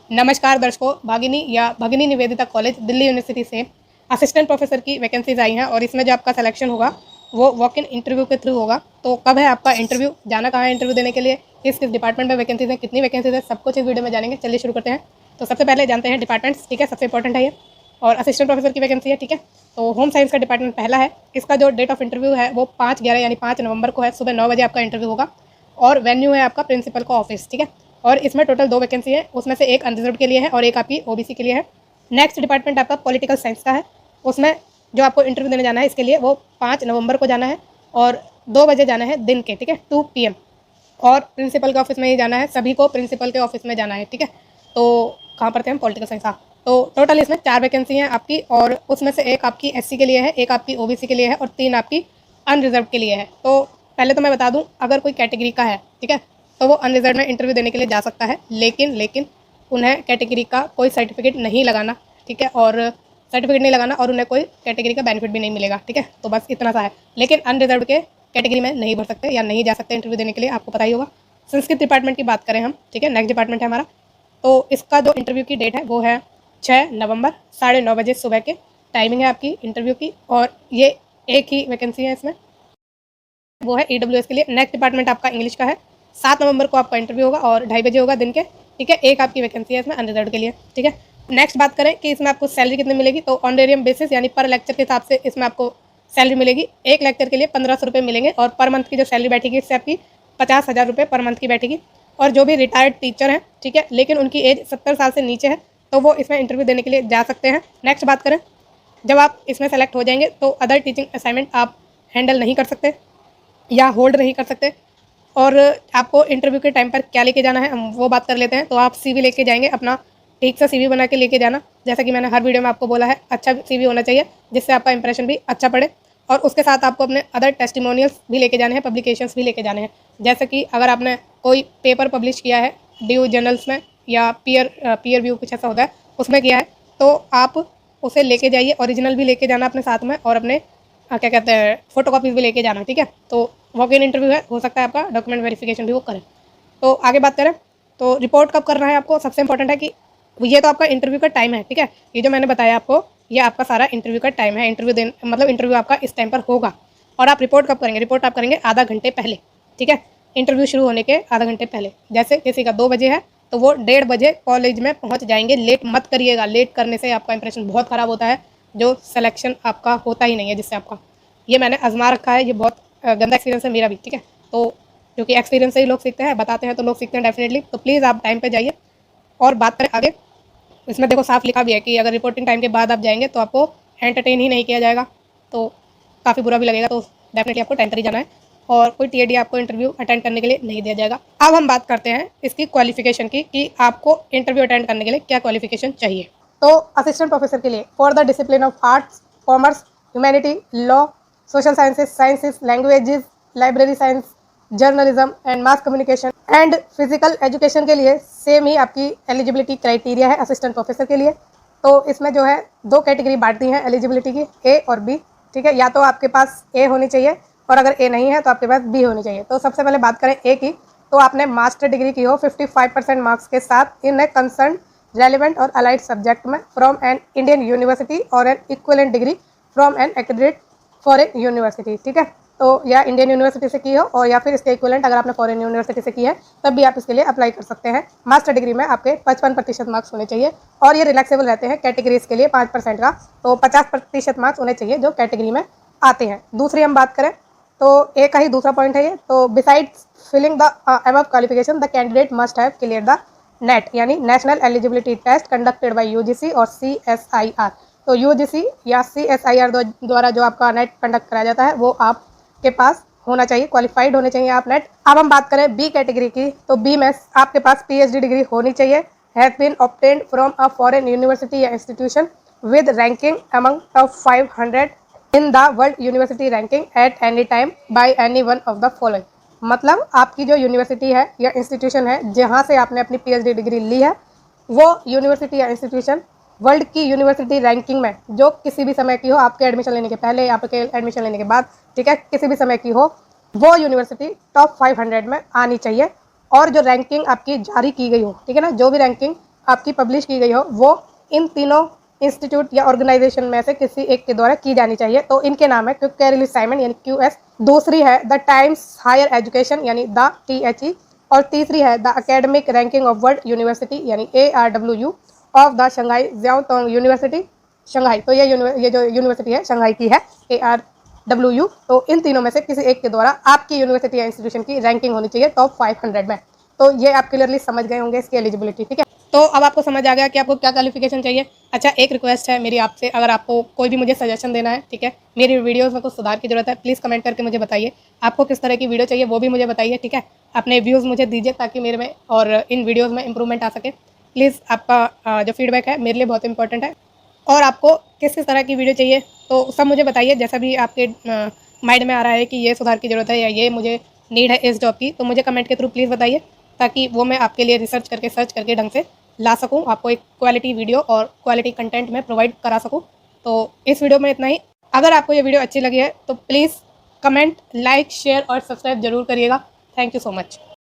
नमस्कार दर्शकों, भगिनी निवेदिता कॉलेज दिल्ली यूनिवर्सिटी से असिस्टेंट प्रोफेसर की वैकेंसीज आई हैं और इसमें जो आपका सिलेक्शन होगा वो वॉक इन इंटरव्यू के थ्रू होगा। तो कब है आपका इंटरव्यू, जाना कहाँ है इंटरव्यू देने के लिए, किस किस डिपार्टमेंट में वैकेंसीज हैं, कितनी वैकेंसीज है, सब कुछ इस वीडियो में जानेंगे। चलिए शुरू करते हैं। तो सबसे पहले जानते हैं डिपार्टमेंट्स, ठीक है, सबसे इंपॉर्टेंट है ये। और असिस्टेंट प्रोफेसर की वैकेंसी है, ठीक है। तो होम साइंस का डिपार्टमेंट पहला है। इसका जो डेट ऑफ इंटरव्यू है वो 5/11 यानी 5 नवंबर को है। सुबह 9 बजे आपका इंटरव्यू होगा और वेन्यू है आपका प्रिंसिपल का ऑफिस, ठीक है। और इसमें टोटल 2 वैकेंसी है, उसमें से एक अनरिजर्व के लिए है और एक आपकी ओबीसी के लिए है। नेक्स्ट डिपार्टमेंट आपका पॉलिटिकल साइंस का है। उसमें जो आपको इंटरव्यू देने जाना है इसके लिए वो 5 नवंबर को जाना है और 2 बजे जाना है दिन के, ठीक है, 2 PM। और प्रिंसिपल के ऑफिस में ही जाना है, सभी को प्रिंसिपल के ऑफिस में जाना है, ठीक है। तो कहाँ पर थे हम, पॉलिटिकल साइंस। हाँ, तो टोटल इसमें 4 वैकेंसी हैं आपकी और उसमें से एक आपकी SC के लिए है, एक आपकी OBC के लिए है और 3 आपकी अनरिजर्व के लिए है। तो पहले तो मैं बता दूं, अगर कोई कैटेगरी का है, ठीक है, तो वो अनरिजर्व में इंटरव्यू देने के लिए जा सकता है, लेकिन उन्हें कैटेगरी का कोई सर्टिफिकेट नहीं लगाना, ठीक है, और सर्टिफिकेट नहीं लगाना और उन्हें कोई कैटेगरी का बेनिफिट भी नहीं मिलेगा, ठीक है। तो बस इतना सा है, लेकिन अनरिजर्व के कैटेगरी में नहीं भर सकते या नहीं जा सकते इंटरव्यू देने के लिए, आपको पता ही होगा। संस्कृत डिपार्टमेंट की बात करें हम, ठीक है, नेक्स्ट डिपार्टमेंट है हमारा। तो इसका जो इंटरव्यू की डेट है वो है 6 नवंबर 9:30 बजे सुबह के टाइमिंग है आपकी इंटरव्यू की। और ये एक ही वैकेंसी है इसमें, वो है EWS के लिए। नेक्स्ट डिपार्टमेंट आपका इंग्लिश का है। 7 नवंबर को आपका इंटरव्यू होगा और 2:30 बजे होगा दिन के, ठीक है। एक आपकी वैकेंसी है इसमें अनरिजर्व के लिए, ठीक है। नेक्स्ट बात करें कि इसमें आपको सैलरी कितनी मिलेगी, तो ऑनरेरियम बेसिस यानी पर लेक्चर के हिसाब से इसमें आपको सैलरी मिलेगी। एक लेक्चर के लिए 1500 रुपये मिलेंगे और पर मंथ की जो सैलरी बैठेगी इससे आपकी 50,000 रुपये पर मंथ की बैठेगी। और जो भी रिटायर्ड टीचर हैं, ठीक है, लेकिन उनकी एज 70 साल से नीचे है, तो वो इसमें इंटरव्यू देने के लिए जा सकते हैं। नेक्स्ट बात करें, जब आप इसमें सेलेक्ट हो जाएंगे तो अदर टीचिंग असाइनमेंट आप हैंडल नहीं कर सकते या होल्ड नहीं कर सकते। और आपको इंटरव्यू के टाइम पर क्या लेके जाना है हम वो बात कर लेते हैं। तो आप CV लेके जाएंगे अपना, ठीक से CV बना के लेके जाना। जैसा कि मैंने हर वीडियो में आपको बोला है, अच्छा CV होना चाहिए जिससे आपका इंप्रेशन भी अच्छा पड़े। और उसके साथ आपको अपने अदर टेस्टिमोनियल्स भी लेके जाने हैं, पब्लिकेशंस भी लेके जाने हैं। जैसे कि अगर आपने कोई पेपर पब्लिश किया है ड्यू जर्नल्स में या पीयर व्यू कुछ ऐसा होता है उसमें किया है, तो आप उसे लेके जाइए, ओरिजिनल भी लेके जाना अपने साथ में और अपने क्या कहते हैं फोटो कॉपीज भी लेके जाना, ठीक है। तो वॉक इन इंटरव्यू है, हो सकता है आपका डॉक्यूमेंट वेरिफिकेशन भी वो करें। तो आगे बात करें तो रिपोर्ट कब करना है आपको, सबसे इंपॉर्टेंट है कि ये तो आपका इंटरव्यू का टाइम है, ठीक है। ये जो मैंने बताया आपको ये आपका सारा इंटरव्यू का टाइम है। इंटरव्यू आपका इस टाइम पर होगा। और आप रिपोर्ट कब करेंगे, रिपोर्ट आप करेंगे आधा घंटे पहले, ठीक है, इंटरव्यू शुरू होने के आधा घंटे पहले। जैसे किसी का 2 बजे है तो वो 1:30 बजे कॉलेज में पहुंच जाएंगे। लेट मत करिएगा, लेट करने से आपका इंप्रेशन बहुत ख़राब होता है, जो सिलेक्शन आपका होता ही नहीं है जिससे आपका। ये मैंने आजमा रखा है, ये बहुत गंदा एक्सपीरियंस है मेरा भी, ठीक है। तो क्योंकि एक्सपीरियंस से ही लोग सीखते हैं, बताते हैं तो लोग सीखते हैं डेफिनेटली। तो प्लीज़ आप टाइम पे जाइए। और बात करें आगे, इसमें देखो साफ लिखा भी है कि अगर रिपोर्टिंग टाइम के बाद आप जाएंगे तो आपको एंटरटेन ही नहीं किया जाएगा, तो काफ़ी बुरा भी लगेगा। तो डेफिनेटली आपको टाइम पर ही जाना है और कोई TAD आपको इंटरव्यू अटेंड करने के लिए नहीं दिया जाएगा। अब हम बात करते हैं इसकी क्वालिफिकेशन की कि आपको इंटरव्यू अटेंड करने के लिए क्या क्वालिफिकेशन चाहिए। तो असिस्टेंट प्रोफेसर के लिए for the discipline of arts, commerce, humanity, law, social sciences, languages, library science, journalism and mass communication and physical education के लिए सेम ही आपकी एलिजिबिलिटी क्राइटेरिया है असिस्टेंट प्रोफेसर के लिए। तो इसमें जो है 2 कैटेगरी बांट दी हैं एलिजिबिलिटी की, A और B, ठीक है। या तो आपके पास A होनी चाहिए और अगर A नहीं है तो आपके पास B होनी चाहिए। तो सबसे पहले बात करें A की, तो आपने मास्टर डिग्री की हो 55% मार्क्स के साथ इन ए कंसर्न रेलिवेंट और अलाइड सब्जेक्ट में फ्रॉम एन इंडियन यूनिवर्सिटी और an equivalent degree from an accredited foreign university, ठीक है। तो या इंडियन यूनिवर्सिटी से की हो और या फिर इसके इक्विवेलेंट अगर आपने फॉरेन यूनिवर्सिटी से की है तब भी आप इसके लिए अप्लाई कर सकते हैं। मास्टर डिग्री में आपके 55% मार्क्स होने चाहिए और ये रिलैक्सेबल रहते हैं कैटेगरीज के लिए 5% का, तो 50% मार्क्स होने चाहिए जो कैटेगरी में आते हैं। दूसरी हम बात करें तो एक का ही दूसरा पॉइंट है ये, तो besides filling the above qualification the candidate must have clear the NET यानी national eligibility test conducted by UGC और CSIR। तो UGC या CSIR द्वारा जो आपका नेट कंडक्ट कराया जाता है वो आपके पास होना चाहिए, क्वालिफाइड होने चाहिए आप नेट। अब हम बात करें B कैटेगरी की, तो B में आपके पास PhD डिग्री होनी चाहिए, has been obtained from a foreign university या institution with ranking among top 500 in the world university ranking at any time by any one of the following. मतलब आपकी जो यूनिवर्सिटी है या इंस्टीट्यूशन है जहाँ से आपने अपनी PhD डिग्री ली है, वो यूनिवर्सिटी या इंस्टीट्यूशन वर्ल्ड की यूनिवर्सिटी रैंकिंग में जो किसी भी समय की हो, आपके एडमिशन लेने के पहले, आपके एडमिशन लेने के बाद, ठीक है, किसी भी समय की हो, वो यूनिवर्सिटी टॉप 500 में आनी चाहिए। और जो रैंकिंग आपकी जारी की गई हो, ठीक है ना, जो भी रैंकिंग आपकी पब्लिश की गई हो वो इन तीनों इंस्टीट्यूट या ऑर्गेनाइजेशन में से किसी एक के द्वारा की जानी चाहिए। तो इनके नाम है क्विक केयर रिलीज असाइनमेंट यानी QS, दूसरी है द टाइम्स हायर एजुकेशन यानी द THE, और तीसरी है the academic ranking of world university यानी ARWU of the Shanghai Jiaotong University Shanghai. तो ये जो यूनिवर्सिटी है शंघाई की है ARWU। तो इन तीनों में से किसी एक के द्वारा आपकी यूनिवर्सिटी या इंस्टीट्यूशन की रैंकिंग होनी चाहिए टॉप 500 में। तो ये आप क्लियरली समझ गए होंगे इसकी एलिजिबिलिटी, ठीक है। तो अब आपको समझ आ गया कि आपको क्या क्वालिफिकेशन चाहिए। अच्छा, एक रिक्वेस्ट है मेरी आपसे, अगर आपको कोई भी मुझे सजेशन देना है, ठीक है, मेरी वीडियोस में कुछ सुधार की जरूरत है, प्लीज़ कमेंट करके मुझे बताइए। आपको किस तरह की वीडियो चाहिए वो भी मुझे बताइए, ठीक है। अपने व्यूज़ मुझे दीजिए ताकि मेरे में और इन वीडियोज़ में इंप्रूवमेंट आ सके। प्लीज़ आपका जो फीडबैक है मेरे लिए बहुत इंपॉर्टेंट है। और आपको किस किस तरह की वीडियो चाहिए तो सब मुझे बताइए, जैसा भी आपके माइंड में आ रहा है कि ये सुधार की ज़रूरत है या ये मुझे नीड है इस जॉब की, तो मुझे कमेंट के थ्रू प्लीज़ बताइए ताकि वो मैं आपके लिए सर्च करके ढंग से ला सकूं, आपको एक क्वालिटी वीडियो और क्वालिटी कंटेंट में प्रोवाइड करा सकूं। तो इस वीडियो में इतना ही। अगर आपको ये वीडियो अच्छी लगी है तो प्लीज़ कमेंट, लाइक, शेयर और सब्सक्राइब जरूर करिएगा। Thank you so much.